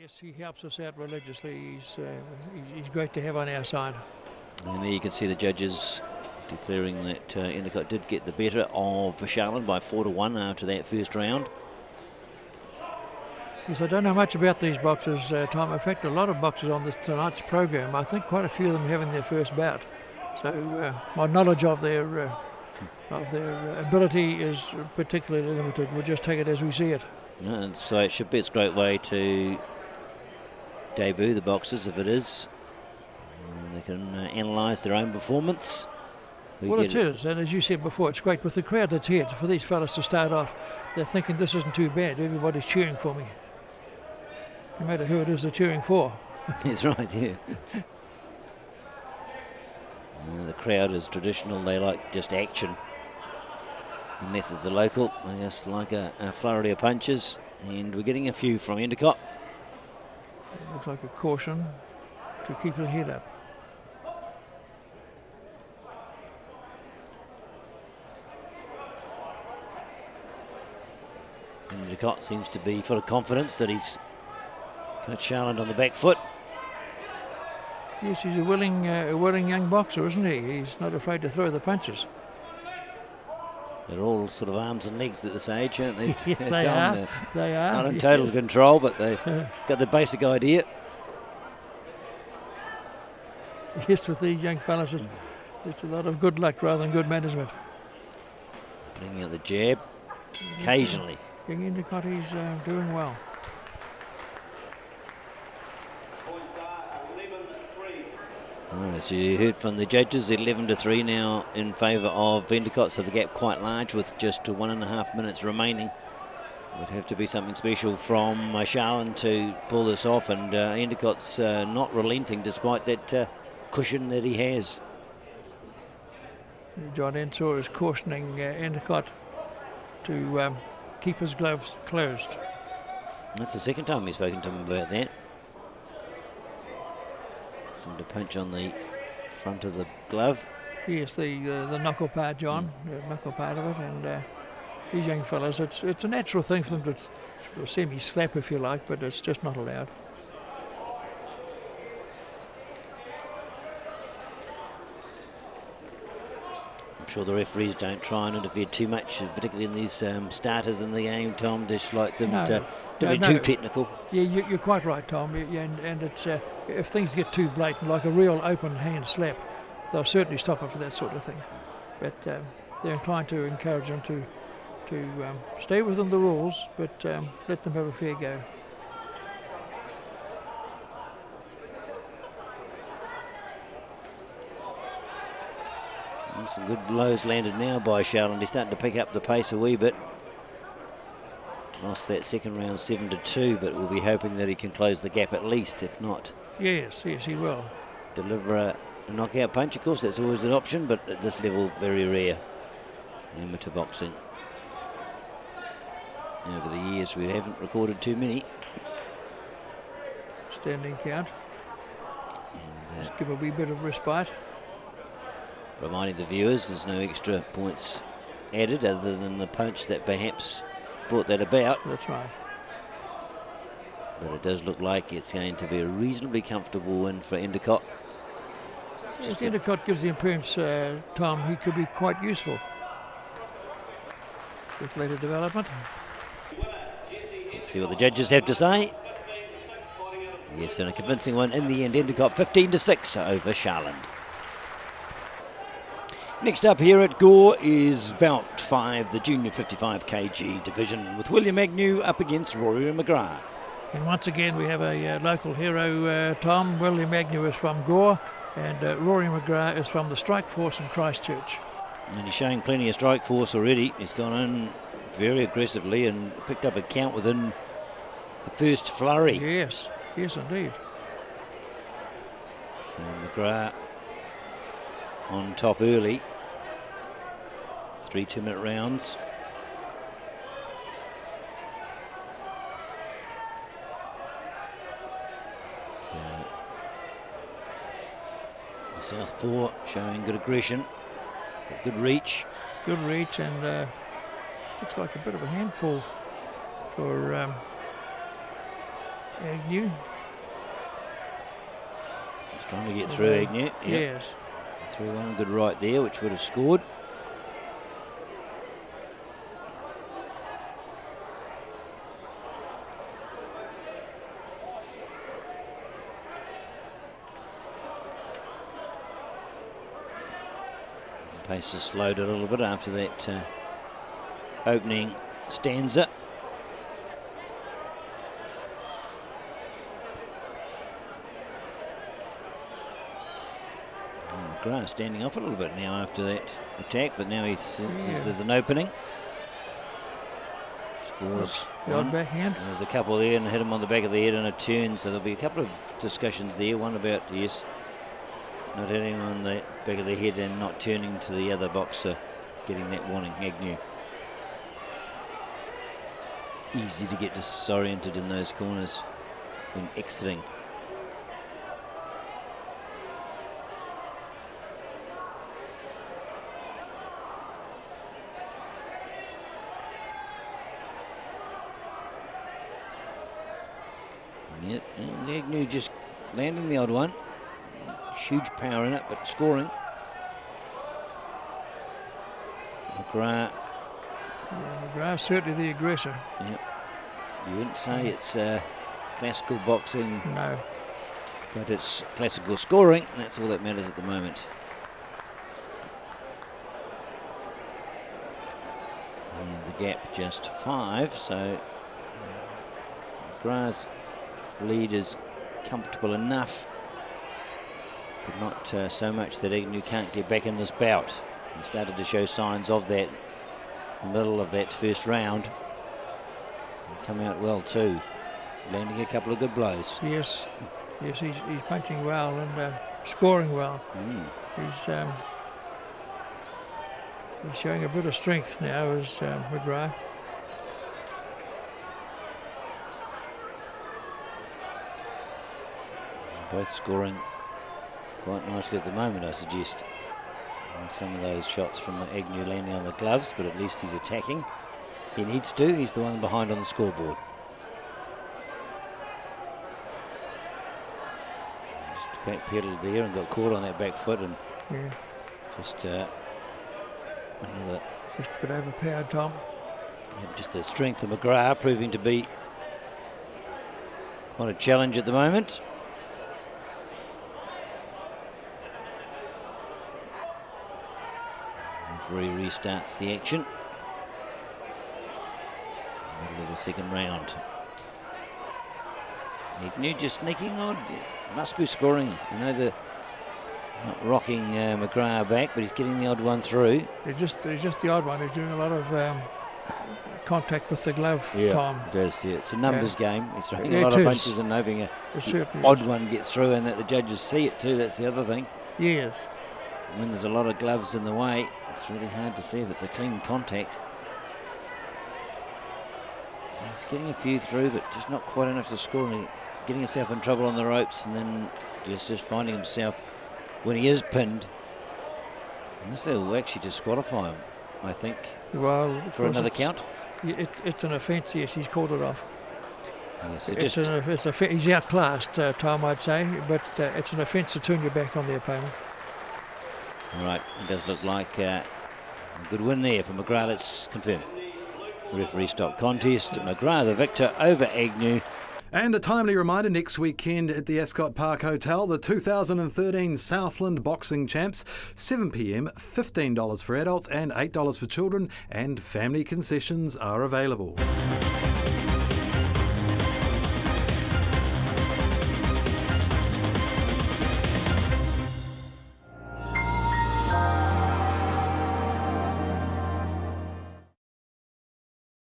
Yes, he helps us out religiously. He's great to have on our side. And there you can see the judges declaring that Endicott did get the better of Charlotte by 4-1 after that first round. Yes, I don't know much about these boxers, Tom. In fact, a lot of boxers on tonight's program, I think quite a few of them having their first bout. So my knowledge of their ability is particularly limited. We'll just take it as we see it. And so it should be a great way to debut the boxers if it is. They can analyse their own performance. Well, it is, and as you said before, it's great with the crowd that's here for these fellas to start off. They're thinking this isn't too bad. Everybody's cheering for me, no matter who it is they're cheering for. That's right, yeah. The crowd is traditional. They like just action. Unless it's a local, they just like a flurry of punches, and we're getting a few from Endicott. It looks like a caution to keep his head up. Endicott seems to be full of confidence that he's got Charlotte on the back foot. Yes, he's a willing young boxer, isn't he? He's not afraid to throw the punches. They're all sort of arms and legs at this age, aren't they? Yes, they are. They are. Not in total control, but they've got the basic idea. Yes, with these young fellas, it's a lot of good luck rather than good management. Bringing out the jab occasionally. Young Endicott, he's doing well. As you heard from the judges, 11-3 now in favour of Endicott, so the gap quite large with just 1.5 minutes remaining. Would have to be something special from Charlton to pull this off, and Endicott's not relenting despite that cushion that he has. John Ensor is cautioning Endicott to keep his gloves closed. That's the second time we've spoken to him about that. To punch on the front of the glove. Yes, the knuckle part, John, the knuckle part of it, and these young fellas, it's a natural thing for them to semi-slap, if you like, but it's just not allowed. I'm sure the referees don't try and interfere too much, particularly in these starters in the game, Tom. Just like them to be too technical. Yeah, you're quite right, Tom. Yeah, and it's if things get too blatant, like a real open hand slap, they'll certainly stop it for that sort of thing. But they're inclined to encourage them to stay within the rules, but let them have a fair go. Some good blows landed now by Charlotte. He's starting to pick up the pace a wee bit. Lost that second round 7-2, but we'll be hoping that he can close the gap at least, if not. Yes, he will. Deliver a knockout punch, of course, that's always an option, but at this level, very rare. Amateur boxing. Over the years, we haven't recorded too many. Standing count. Just give a wee bit of respite. Reminding the viewers there's no extra points added other than the punch that perhaps brought that about. That's right. But it does look like it's going to be a reasonably comfortable win for Endicott. Yes, Endicott gives the appearance, Tom, he could be quite useful with later development. Let's see what the judges have to say. Yes, and a convincing one in the end. Endicott 15-6 over Charlotte. Next up here at Gore is Bout 5, the junior 55 kg division, with William Agnew up against Rory McGrath. And once again we have a local hero, Tom. William Agnew is from Gore, and Rory McGrath is from the Strike Force in Christchurch. And he's showing plenty of strike force already. He's gone in very aggressively and picked up a count within the first flurry. Yes indeed. So McGrath on top early. 3 2-minute rounds. The southpaw showing good aggression, good reach. Good reach, and looks like a bit of a handful for Agnew. He's trying to get through Agnew. Yep. Yes. Through one good right there, which would have scored. Pace has slowed a little bit after that opening stanza. McGrath standing off a little bit now after that attack, but now he senses there's an opening. Scores the odd backhand. There's a couple there and hit him on the back of the head and a turn, so there'll be a couple of discussions there. One about, yes, not hitting on the back of the head and not turning to the other boxer, getting that warning. Agnew. Easy to get disoriented in those corners when exiting. And Agnew just landing the odd one. Huge power in it, but scoring. McGrath. Yeah, McGrath's certainly the aggressor. Yep. You wouldn't say it's classical boxing. No. But it's classical scoring, and that's all that matters at the moment. And the gap just 5, so McGrath's lead is comfortable enough, but not so much that Agnew can't get back in this bout. He started to show signs of that in the middle of that first round. And come out well too, landing a couple of good blows. Yes, yes, he's punching well and scoring well. He's showing a bit of strength now as McGrath. Both scoring quite nicely at the moment, I suggest. Some of those shots from Agnew landing on the gloves, but at least he's attacking. He needs to. He's the one behind on the scoreboard. Just backpedaled there and got caught on that back foot, and just another. Just a bit overpowered, Tom. Just the strength of McGrath proving to be quite a challenge at the moment. Referee restarts the action. Middle of the second round. Agnew just sneaking on. Must be scoring. I know they're not rocking McGrath back, but he's getting the odd one through. He's just the odd one. He's doing a lot of contact with the glove, Tom. It does, yeah. It's a numbers game. He's throwing a lot of punches and hoping the odd one gets through and that the judges see it too. That's the other thing. Yes. When there's a lot of gloves in the way, it's really hard to see if it's a clean contact. He's getting a few through, but just not quite enough to score. And getting himself in trouble on the ropes, and then just finding himself when he is pinned. And this will actually disqualify him, I think. Well, for another count. It's an offence. Yes, he's called it off. Yes, he's outclassed, Tom, I'd say, but it's an offence to turn your back on the opponent. All right, it does look like a good win there for McGrath. Let's confirm. The referee stopped contest. McGrath the victor over Agnew. And a timely reminder, next weekend at the Ascot Park Hotel, the 2013 Southland Boxing Champs, 7 p.m, $15 for adults and $8 for children, and family concessions are available.